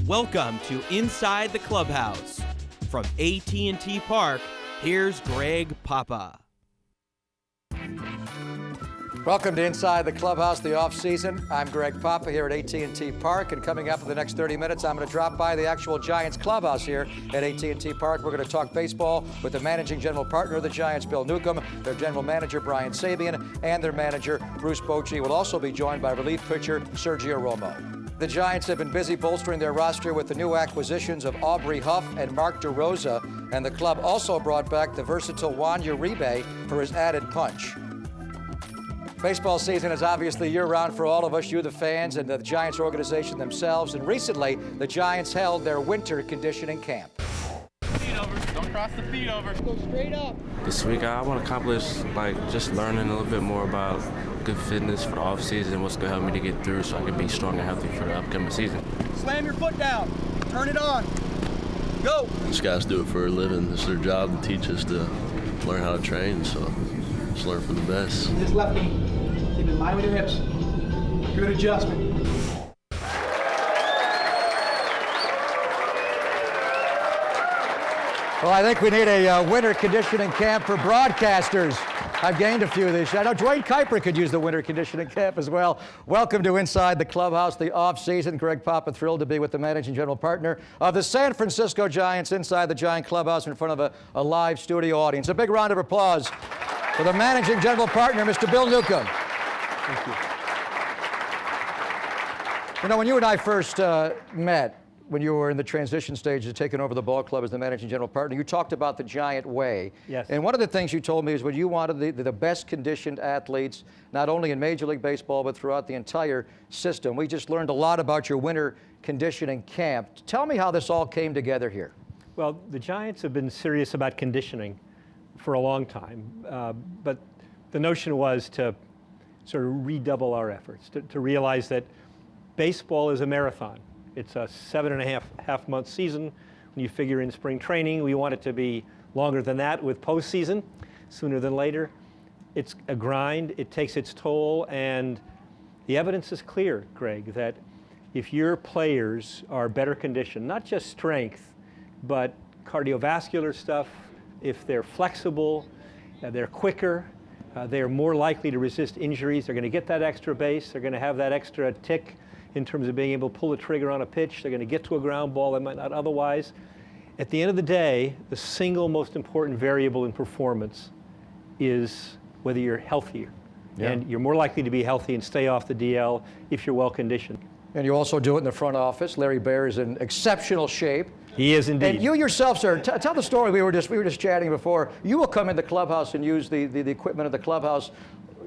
Welcome to Inside the Clubhouse. From AT&T Park, here's Greg Papa. Welcome to Inside the Clubhouse, the off-season. I'm Greg Papa here at AT&T Park, and coming up in the next 30 minutes, I'm going to drop by the actual Giants clubhouse here at AT&T Park. We're going to talk baseball with the managing general partner of the Giants, Bill Neukom, their general manager, Brian Sabean, and their manager, Bruce Bochy. We'll also be joined by relief pitcher Sergio Romo. The Giants have been busy bolstering their roster with the new acquisitions of Aubrey Huff and Mark DeRosa, and the club also brought back the versatile Juan Uribe for his added punch. Baseball season is obviously year-round for all of us, you the fans, and the Giants organization themselves, and recently the Giants held their winter conditioning camp. Feet over, don't cross the feet over. Go straight up. This week I want to accomplish just learning a little bit more about good fitness for the off season and what's going to help me to get through so I can be strong and healthy for the upcoming season. Slam your foot down. Turn it on. Go. These guys do it for a living. It's their job to teach us to learn how to train, so just learn from the best. This left knee. Keep it in line with your hips. Good adjustment. Well, I think we need a winter conditioning camp for broadcasters. I've gained a few this year. I know Dwayne Kuiper could use the winter conditioning camp as well. Welcome to Inside the Clubhouse, the off-season. Greg Papa, thrilled to be with the managing general partner of the San Francisco Giants inside the Giant Clubhouse in front of a live studio audience. A big round of applause for the managing general partner, Mr. Bill Neukom. Thank you. You know, when you and I first met, when you were in the transition stage of taking over the ball club as the managing general partner, you talked about the Giant way. Yes. And one of the things you told me is when you wanted the best conditioned athletes, not only in Major League Baseball, but throughout the entire system. We just learned a lot about your winter conditioning camp. Tell me how this all came together here. Well, the Giants have been serious about conditioning for a long time, but the notion was to sort of redouble our efforts, to realize that baseball is a marathon. It's a 7.5 month season. When you figure in spring training, we want it to be longer than that with postseason, sooner than later. It's a grind, it takes its toll, and the evidence is clear, Greg, that if your players are better conditioned, not just strength, but cardiovascular stuff, if they're flexible, they're quicker, they're more likely to resist injuries, they're going to get that extra base, they're going to have that extra tick in terms of being able to pull the trigger on a pitch. They're going to get to a ground ball they might not otherwise. At the end of the day, the single most important variable in performance is whether you're healthier. Yeah. And you're more likely to be healthy and stay off the DL if you're well conditioned. And you also do it in the front office. Larry Baer is in exceptional shape. He is indeed. And you yourself, sir, tell the story. We were just chatting before. You will come in the clubhouse and use the equipment of the clubhouse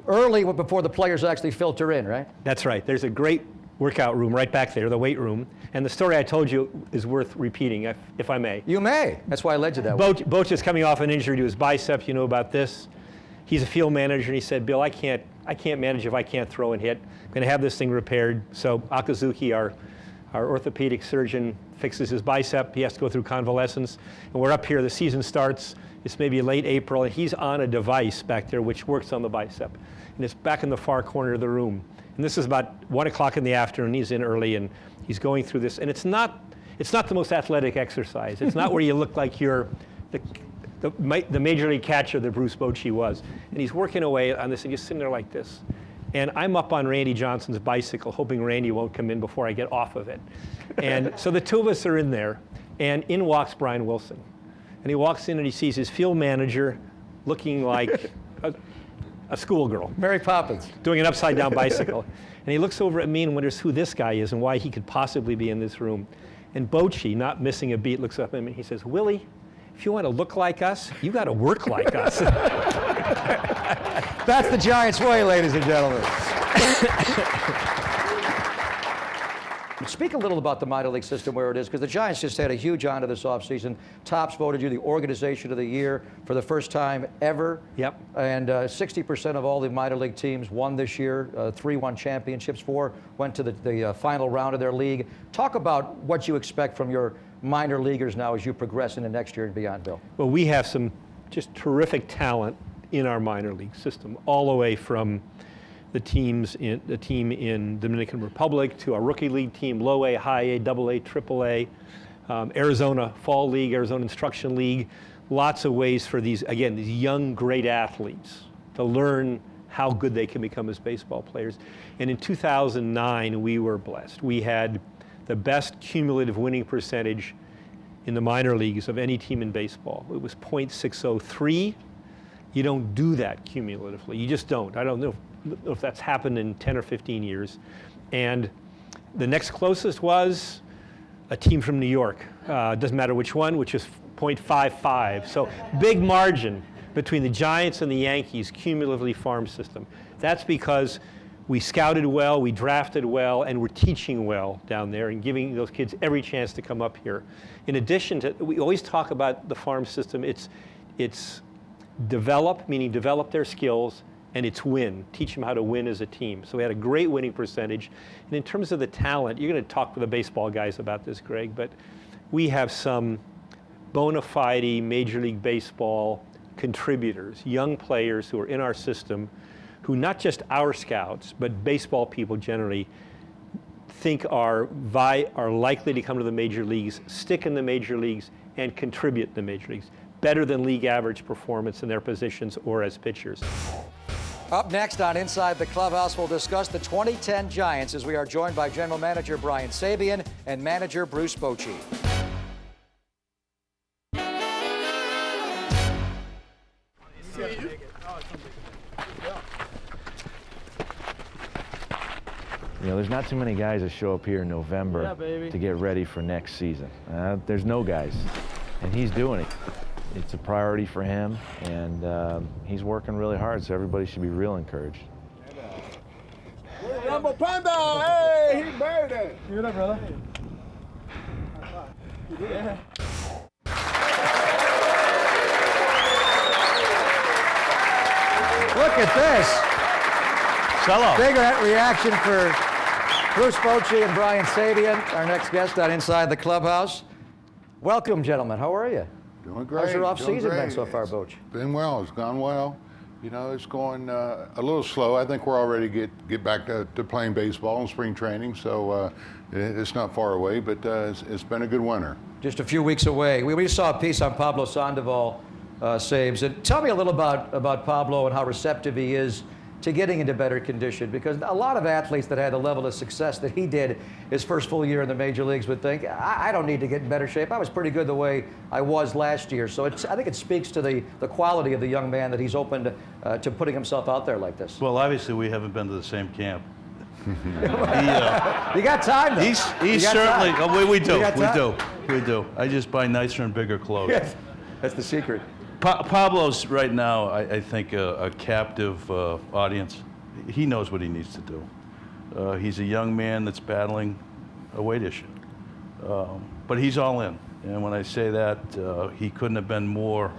early before the players actually filter in, right? That's right. There's a great workout room right back there, the weight room. And the story I told you is worth repeating, if I may. You may. That's why I led you that way. Bochy is coming off an injury to his bicep. You know about this. He's a field manager, and he said, Bill, I can't manage if I can't throw and hit. I'm going to have this thing repaired. So Akazuki, our orthopedic surgeon, fixes his bicep. He has to go through convalescence. And we're up here. The season starts. It's maybe late April, and he's on a device back there which works on the bicep. And it's back in the far corner of the room. And this is about 1 o'clock in the afternoon. He's in early, and he's going through this. And it's not the most athletic exercise. It's not where you look like you're the major league catcher that Bruce Bochy was. And he's working away on this, and he's sitting there like this. And I'm up on Randy Johnson's bicycle, hoping Randy won't come in before I get off of it. And so the two of us are in there, and in walks Brian Wilson. And he walks in and he sees his field manager looking like a schoolgirl. Mary Poppins. Doing an upside-down bicycle. And he looks over at me and wonders who this guy is and why he could possibly be in this room. And Bochy, not missing a beat, looks up at me and he says, Willie, if you want to look like us, you got to work like us. That's the Giants way, ladies and gentlemen. Speak a little about the minor league system where it is, because the Giants just had a huge honor this offseason. Topps voted you the organization of the year for the first time ever. Yep. And 60% of all the minor league teams won this year. 3 won championships, 4 went to the final round of their league. Talk about what you expect from your minor leaguers now as you progress into next year and beyond, Bill. Well, we have some just terrific talent in our minor league system, all the way from the team in Dominican Republic, to our rookie league team, low A, high A, double A, triple A, Arizona Fall League, Arizona Instruction League. Lots of ways for these young, great athletes to learn how good they can become as baseball players. And in 2009, we were blessed. We had the best cumulative winning percentage in the minor leagues of any team in baseball. It was .603. You don't do that cumulatively. You just don't. I don't know if that's happened in 10 or 15 years. And the next closest was a team from New York. Doesn't matter which one, which is .55. So big margin between the Giants and the Yankees cumulatively farm system. That's because we scouted well, we drafted well, and we're teaching well down there and giving those kids every chance to come up here. In addition to, we always talk about the farm system, it's develop, meaning develop their skills, and it's win, teach them how to win as a team. So we had a great winning percentage. And in terms of the talent, you're gonna talk with the baseball guys about this, Greg, but we have some bona fide Major League Baseball contributors, young players who are in our system, who not just our scouts, but baseball people generally think are likely to come to the major leagues, stick in the major leagues, and contribute in the major leagues, better than league average performance in their positions or as pitchers. Up next on Inside the Clubhouse, we'll discuss the 2010 Giants as we are joined by General Manager Brian Sabean and Manager Bruce Bochy. You know, there's not too many guys that show up here in November to get ready for next season. There's no guys, and he's doing it. It's a priority for him, and he's working really hard, so everybody should be real encouraged. Rumble Panda! Hey, he buried it! Give it up, brother. Yeah. Look at this. Sell Big reaction for Bruce Bochy and Brian Sabean, our next guest on Inside the Clubhouse. Welcome, gentlemen. How are you? Doing great. How's your off-season been so far, Bochy? Been well. It's gone well. You know, it's going a little slow. I think we're already get back to playing baseball and spring training, so it's not far away, but it's been a good winter. Just a few weeks away. We saw a piece on Pablo Sandoval, Sabes. And tell me a little about Pablo and how receptive he is to getting into better condition, because a lot of athletes that had the level of success that he did his first full year in the major leagues would think, I don't need to get in better shape. I was pretty good the way I was last year. So I think it speaks to the quality of the young man that he's open to putting himself out there like this. Well, obviously we haven't been to the same camp. You got time, though. He's certainly, we do. I just buy nicer and bigger clothes. Yes, that's the secret. Pablo's right now, I think, a captive audience. He knows what he needs to do. He's a young man that's battling a weight issue. But he's all in. And when I say that, he couldn't have been more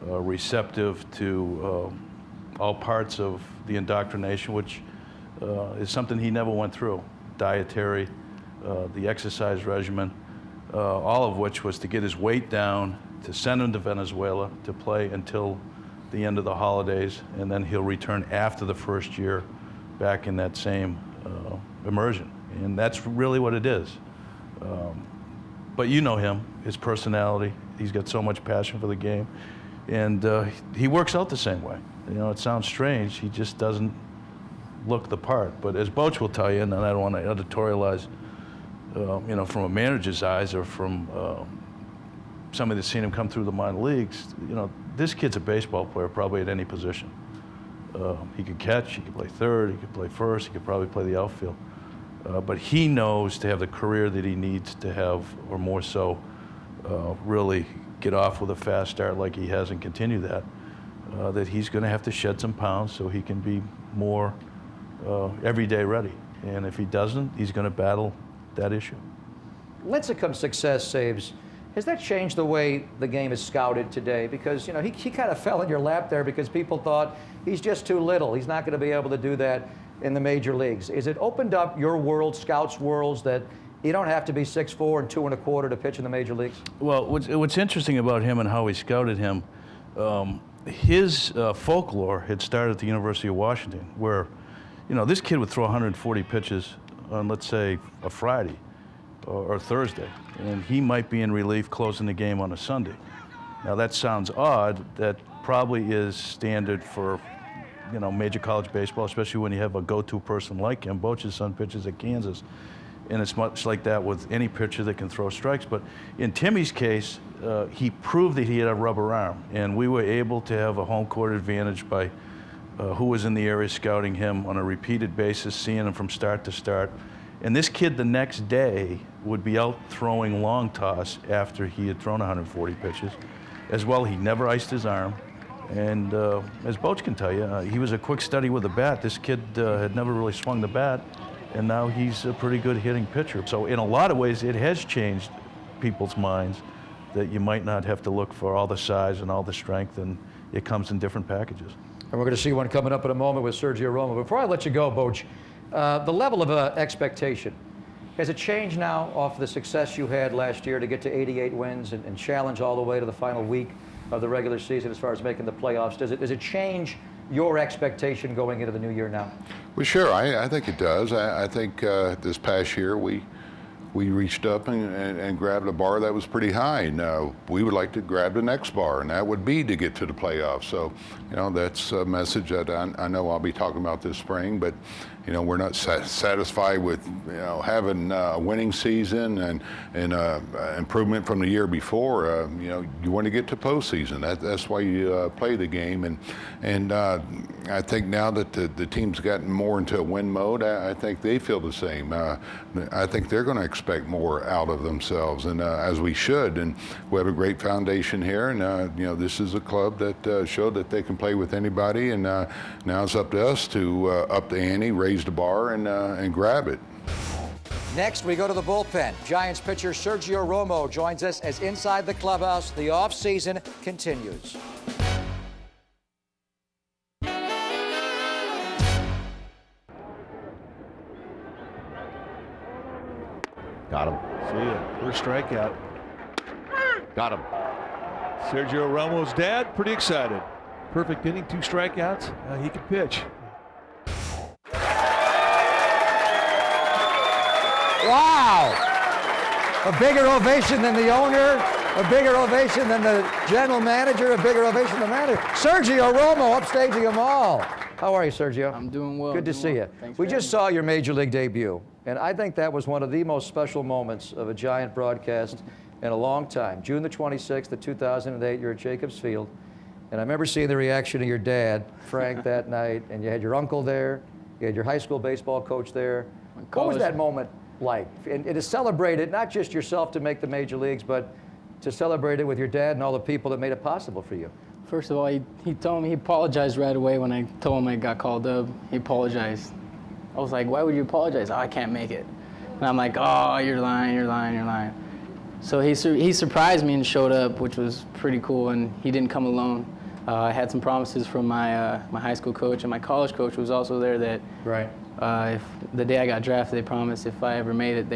receptive to all parts of the indoctrination, which is something he never went through. Dietary, the exercise regimen, all of which was to get his weight down, to send him to Venezuela to play until the end of the holidays, and then he'll return after the first year back in that same immersion. And that's really what it is. But you know him, his personality. He's got so much passion for the game. And he works out the same way. You know, it sounds strange. He just doesn't look the part. But as Bochy will tell you, and I don't want to editorialize, you know, from a manager's eyes or from somebody that's seen him come through the minor leagues, you know, this kid's a baseball player probably at any position. He could catch, he could play third, he could play first, he could probably play the outfield. But he knows to have the career that he needs to have, or more so, really get off with a fast start like he has and continue that, that he's going to have to shed some pounds so he can be more everyday ready. And if he doesn't, he's going to battle that issue. Lincecum's success, Saves. Has that changed the way the game is scouted today? Because, you know, he kind of fell in your lap there because people thought he's just too little. He's not going to be able to do that in the major leagues. Is it opened up your world, scouts' worlds, that you don't have to be 6'4" and 2 1/4 to pitch in the major leagues? Well, what's interesting about him and how we scouted him, his folklore had started at the University of Washington, where You know, this kid would throw 140 pitches on, let's say, a Friday or Thursday, and he might be in relief closing the game on a Sunday. Now that sounds odd. That probably is standard for, you know, major college baseball, especially when you have a go-to person like him. Bochy's son pitches at Kansas, and it's much like that with any pitcher that can throw strikes. But in Timmy's case, he proved that he had a rubber arm, and we were able to have a home court advantage by who was in the area scouting him on a repeated basis, seeing him from start to start. And this kid the next day would be out throwing long toss after he had thrown 140 pitches. As well, he never iced his arm. And as Bochy can tell you, he was a quick study with a bat. This kid had never really swung the bat, and now he's a pretty good hitting pitcher. So in a lot of ways, it has changed people's minds that you might not have to look for all the size and all the strength, and it comes in different packages. And we're going to see one coming up in a moment with Sergio Romo. Before I let you go, Bochy, the level of expectation, has it changed now off the success you had last year to get to 88 wins and challenge all the way to the final week of the regular season as far as making the playoffs? Does it change your expectation going into the new year now? Well, sure. I think it does. I think this past year we reached up and grabbed a bar that was pretty high. And we would like to grab the next bar, and that would be to get to the playoffs. So, you know, that's a message that I know I'll be talking about this spring. But, you know, we're not satisfied with, you know, having a winning season and improvement from the year before. You know, you want to get to postseason. That's why you play the game. And I think now that the team's gotten more into a win mode, I think they feel the same. I think they're going to expect more out of themselves, and as we should. And we have a great foundation here, and you know, this is a club that showed that they can play with anybody. And now it's up to us to up the ante, raise the bar, and grab it. Next, we go to the bullpen. Giants pitcher Sergio Romo joins us as Inside the Clubhouse. The off-season continues. Got him. See ya. First strikeout. Got him. Sergio Romo's dad, pretty excited. Perfect inning, 2 strikeouts. He can pitch. Wow! A bigger ovation than the owner, a bigger ovation than the general manager, a bigger ovation than the manager. Sergio Romo upstaging them all. How are you, Sergio? I'm doing well. Good to see you. We just saw your Major League debut, and I think that was one of the most special moments of a Giant broadcast in a long time. June the 26th of 2008, you're at Jacobs Field, and I remember seeing the reaction of your dad, Frank, that night, and you had your uncle there, you had your high school baseball coach there. What was that moment like? And to celebrate it, not just yourself to make the major leagues, but to celebrate it with your dad and all the people that made it possible for you. First of all, he told me, he apologized right away when I told him I got called up. He apologized. I was like, why would you apologize? Oh, I can't make it. And I'm like, oh, you're lying, you're lying, you're lying. So he surprised me and showed up, which was pretty cool, and he didn't come alone. I had some promises from my high school coach, and my college coach was also there that if the day I got drafted, they promised if I ever made it,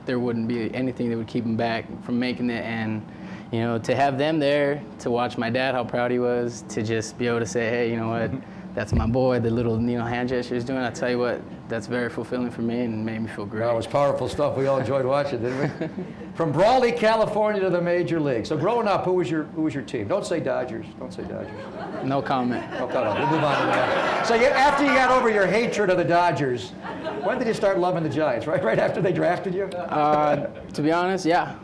there wouldn't be anything that would keep them back from making it. And you know, to have them there, to watch my dad, how proud he was, to just be able to say, hey, you know what, that's my boy, the little hand gesture he's doing, I tell you what, that's very fulfilling for me and made me feel great. Well, it was powerful stuff. We all enjoyed watching, didn't we? From Brawley, California to the major league. So growing up, who was your team? Don't say Dodgers. Don't say Dodgers. No comment. No comment. We'll move on to that. So after you got over your hatred of the Dodgers, when did you start loving the Giants? Right after they drafted you? To be honest, yeah.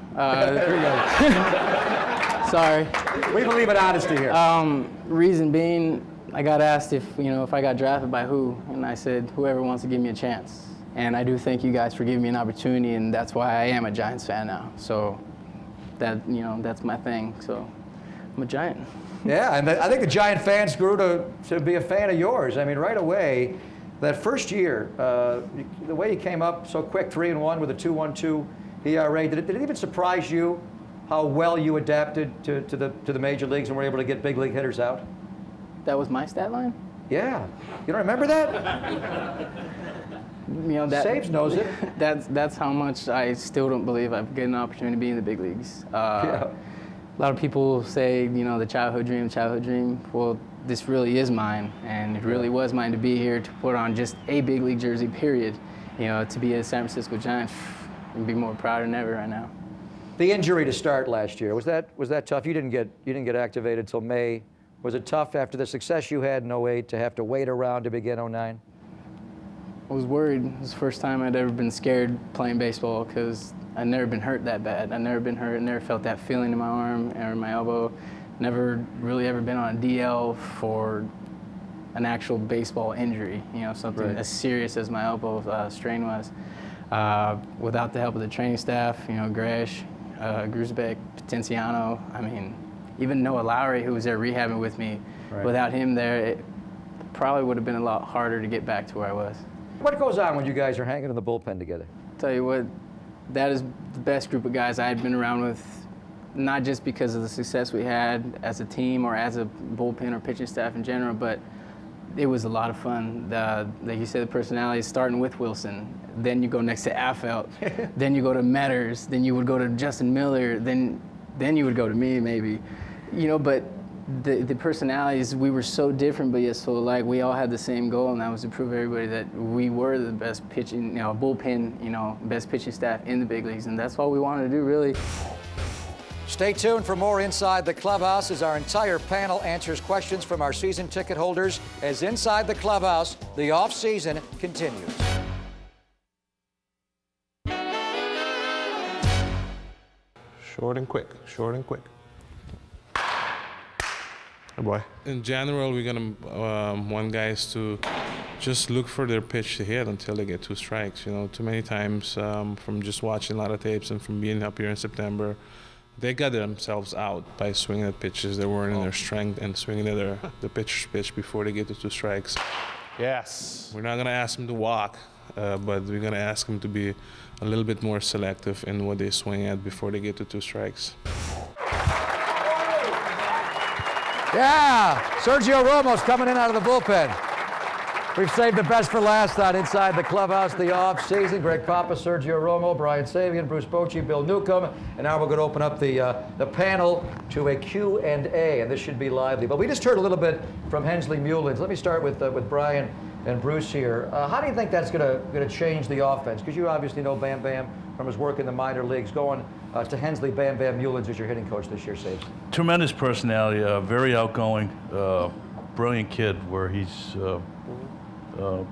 Sorry. We believe in honesty here. Reason being, I got asked if I got drafted by who, and I said whoever wants to give me a chance. And I do thank you guys for giving me an opportunity, and that's why I am a Giants fan now. So that's my thing. So I'm a Giant. Yeah, and I think the Giant fans grew to be a fan of yours. I mean, right away, that first year, the way you came up so quick, 3-1 with a 2.12 ERA, did it even surprise you how well you adapted to the major leagues and were able to get big league hitters out? That was my stat line? Yeah. You don't remember that? Saves knows it. That's how much I still don't believe I've get an opportunity to be in the big leagues. A lot of people say, the childhood dream. Well, this really is mine, and it really was mine to be here to put on just a big league jersey, period. You know, to be a San Francisco Giant, I'd be more proud than ever right now. The injury to start last year, was that tough? You didn't get activated till May. Was it tough after the success you had in 08 to have to wait around to begin 09? I was worried. It was the first time I'd ever been scared playing baseball because I'd never been hurt that bad. I'd never been hurt, never felt that feeling in my arm or in my elbow. Never really ever been on a DL for an actual baseball injury, you know, something as serious as my elbow strain was. Without the help of the training staff, you know, Gresh, Grusbeck, Potenciano, I mean, even Noah Lowry, who was there rehabbing with me, without him there, it probably would have been a lot harder to get back to where I was. What goes on when you guys are hanging in the bullpen together? Tell you what, that is the best group of guys I had been around with, not just because of the success we had as a team or as a bullpen or pitching staff in general, but it was a lot of fun. Like you said, the personalities, starting with Wilson, then you go next to Affelt, then you go to Metters, then you would go to Justin Miller, then you would go to me maybe. You know, but the personalities, we were so different but yet so alike. We all had the same goal, and that was to prove everybody that we were the best pitching, you know, bullpen, you know, best pitching staff in the big leagues, and that's all we wanted to do, really. Stay tuned for more Inside the Clubhouse as our entire panel answers questions from our season ticket holders as Inside the Clubhouse, the off-season continues. Short and quick, short and quick. Oh boy. In general, we're going to want guys to just look for their pitch to hit until they get 2 strikes. You know, too many times from just watching a lot of tapes and from being up here in September, they got themselves out by swinging at pitches that weren't in their strength and swinging at the pitcher's pitch before they get to 2 strikes. Yes. We're not going to ask them to walk, but we're going to ask them to be a little bit more selective in what they swing at before they get to 2 strikes. Yeah, Sergio Romo's coming in out of the bullpen. We've saved the best for last on Inside the Clubhouse, the off-season. Greg Papa, Sergio Romo, Brian Sabean, Bruce Bochy, Bill Neukom. And now we're going to open up the panel to a Q&A, and this should be lively. But we just heard a little bit from Hensley Mullins. Let me start with Brian and Bruce here. How do you think that's going to change the offense? Because you obviously know Bam Bam from his work in the minor leagues. Going to Hensley, Bam Bam Mullins as your hitting coach this year, Sabes. Tremendous personality, very outgoing, brilliant kid where he's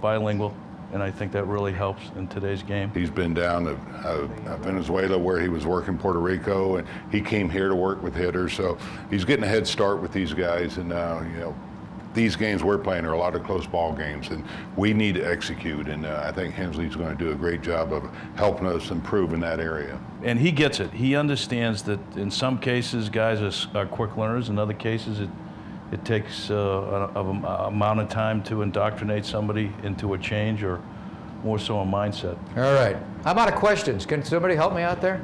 bilingual, and I think that really helps in today's game. He's been down to Venezuela where he was working Puerto Rico, and he came here to work with hitters, so he's getting a head start with these guys. And now, you know, these games we're playing are a lot of close ball games, and we need to execute, and I think Hensley's going to do a great job of helping us improve in that area. And he gets it. He understands that in some cases guys are quick learners, in other cases it takes an amount of time to indoctrinate somebody into a change or more so a mindset. All right. I'm out of questions. Can somebody help me out there?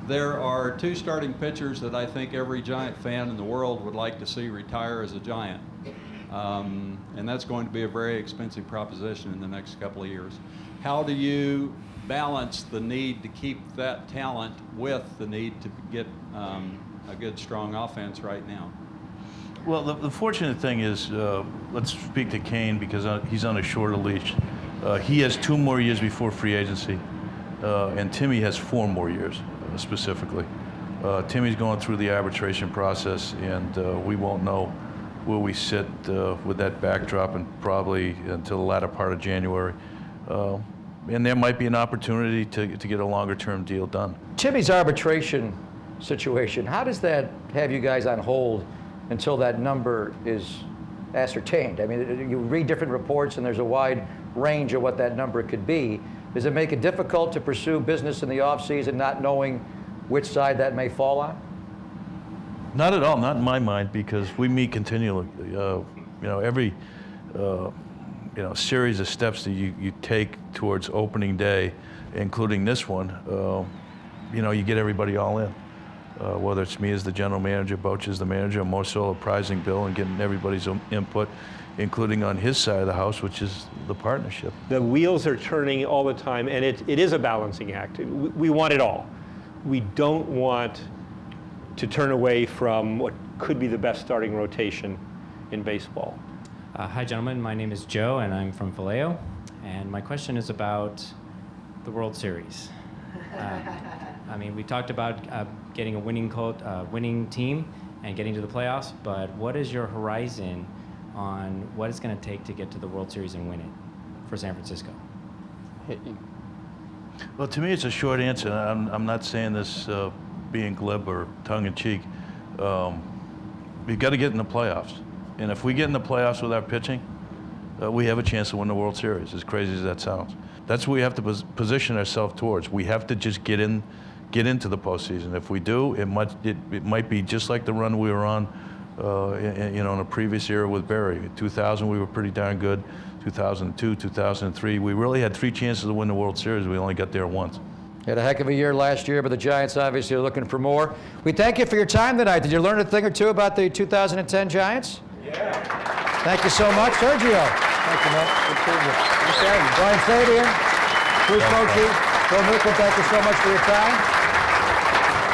There are 2 starting pitchers that I think every Giant fan in the world would like to see retire as a Giant. And that's going to be a very expensive proposition in the next couple of years. How do you balance the need to keep that talent with the need to get a good, strong offense right now? Well, the fortunate thing is, let's speak to Kane because he's on a shorter leash. He has 2 more years before free agency, and Timmy has 4 more years specifically. Timmy's going through the arbitration process, and we won't know where we sit with that backdrop and probably until the latter part of January. And there might be an opportunity to get a longer-term deal done. Timmy's arbitration situation, how does that have you guys on hold until that number is ascertained? I mean, you read different reports and there's a wide range of what that number could be. Does it make it difficult to pursue business in the offseason not knowing which side that may fall on? Not at all, not in my mind, because we meet continually. You know, every series of steps that you take towards opening day, including this one, you get everybody all in. Whether it's me as the general manager, Bochy as the manager, more so apprising Bill and getting everybody's input, including on his side of the house, which is the partnership. The wheels are turning all the time, and it is a balancing act. We want it all. We don't want to turn away from what could be the best starting rotation in baseball. Hi, gentlemen. My name is Joe, and I'm from Vallejo. And my question is about the World Series. I mean, we talked about getting a winning team and getting to the playoffs, but what is your horizon on what it's going to take to get to the World Series and win it for San Francisco? Well, to me, it's a short answer. I'm not saying this being glib or tongue-in-cheek. We've got to get in the playoffs. And if we get in the playoffs with our pitching, we have a chance to win the World Series, as crazy as that sounds. That's what we have to position ourselves towards. We have to just get into the postseason. If we do, it might be just like the run we were on, in a previous era with Barry. In 2000, we were pretty darn good. 2002, 2003, we really had 3 chances to win the World Series. We only got there once. Had a heck of a year last year, but the Giants obviously are looking for more. We thank you for your time tonight. Did you learn a thing or two about the 2010 Giants? Yeah. Thank you so much, Sergio. Thank you, man. Good seeing you. Brian Sabean, Bruce Bochy, Bill Neukom, thank you so much for your time.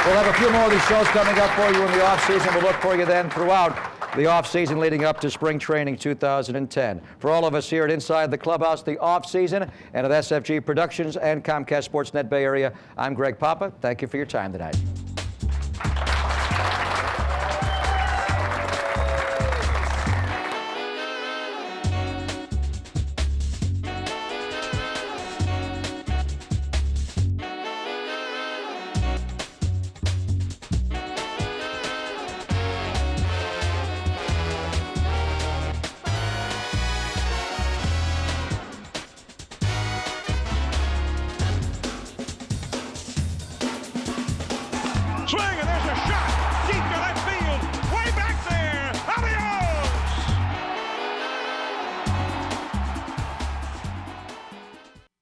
We'll have a few more of these shows coming up for you in the off-season. We'll look for you then throughout the off-season leading up to spring training 2010. For all of us here at Inside the Clubhouse, the off-season, and at SFG Productions and Comcast Sportsnet Bay Area, I'm Greg Papa. Thank you for your time tonight.